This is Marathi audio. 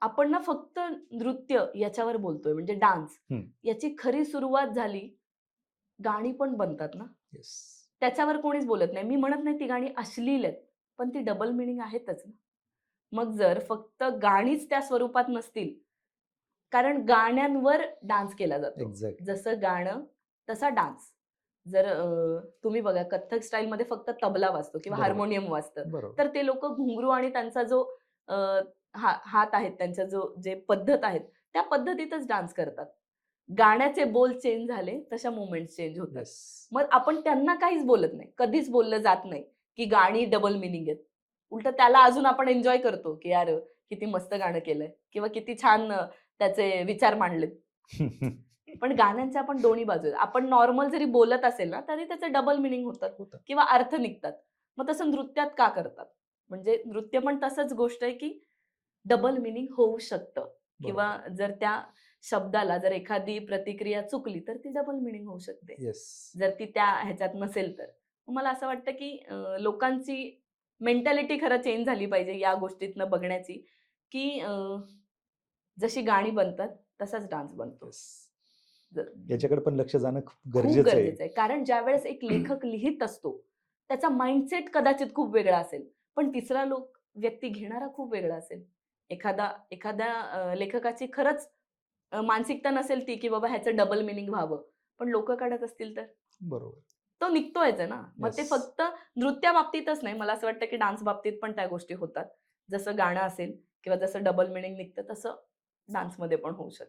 आपण ना फक्त नृत्य याच्यावर बोलतोय म्हणजे डान्स. हं. याची खरी सुरुवात झाली, गाणी पण बनतात ना, येस. त्याच्यावर कोणीच बोलत नाही. मी म्हणत नाही ती गाणी अश्लील आहेत, पण ती डबल मीनिंग आहेतच ना. मग जर फक्त गाणीच त्या स्वरूपात नसतील, कारण गाण्यांवर डान्स केला जातो. एक्झॅक्टली. जसं गाणं तसा डान्स. जर तुम्ही बघा कथ्थक स्टाईलमध्ये फक्त तबला वाजतो किंवा बरोबर, हार्मोनियम वाजतं. बरोबर. तर ते लोकं घुंगरू आणि त्यांचा जो अ, हात आहेत, त्यांच्या जे पद्धत आहेत, त्या पद्धतीतच डान्स करतात. गाण्याचे बोल चेंज झाले, तशा मूव्हमेंट्स चेंज होतात. येस. मग आपण त्यांना काहीच बोलत नाही. कधीच बोललं जात नाही, की गाणी डबल मीनिंग आहेत. उलटं त्याला अजून आपण एन्जॉय करतो, की यार किती मस्त गाणं केलंय किंवा किती छान त्याचे विचार मांडलेत. पण गाण्यांच्या पण दोन्ही बाजू आहेत. आपण नॉर्मल जरी बोलत असेल ना, तरी त्याचे डबल मीनिंग होतात होतं. किंवा अर्थ निघतात. मग तसं नृत्यात का करतात? म्हणजे नृत्य पण तसंच गोष्ट आहे, की डबल मीनिंग होऊ शकतं किंवा बरोबर. जर त्या शब्दाला जर एखादी प्रतिक्रिया चुकली, तर ती डबल मीनिंग होऊ शकते. येस. जर ती त्या ह्याच्यात नसेल तर. मला असं वाटतं, की लोकांची मेंटॅलिटी खरं चेंज झाली पाहिजे या गोष्टीतनं बघण्याची, की जशी गाणी बनतात, तसाच डान्स बनतो. येस. जर याच्याकडे पण लक्ष जाणं खूप खूप गरजेचं आहे. गरजेचं आहे. कारण ज्यावेळेस एक लेखक लिहीत असतो, त्याचा माइंडसेट कदाचित खूप वेगळा असेल. पण तिसरा व्यक्ती घेणारा खूप वेगळा असेल. एखाद्या लेखकाची खरंच मानसिकता नसेल ती, की बाबा ह्याचं डबल मीनिंग व्हावं. पण लोकं काढत असतील तर? बरोबर. तो निघतोयच आहे ना. मग ते येस. फक्त नृत्याबाबतीतच नाही, मला असं वाटतं, की डान्स बाबतीत पण त्या गोष्टी होतात. जसं गाणं असेल किंवा जसं डबल मीनिंग निघतं, तसं डान्समध्ये पण होऊ शकतं.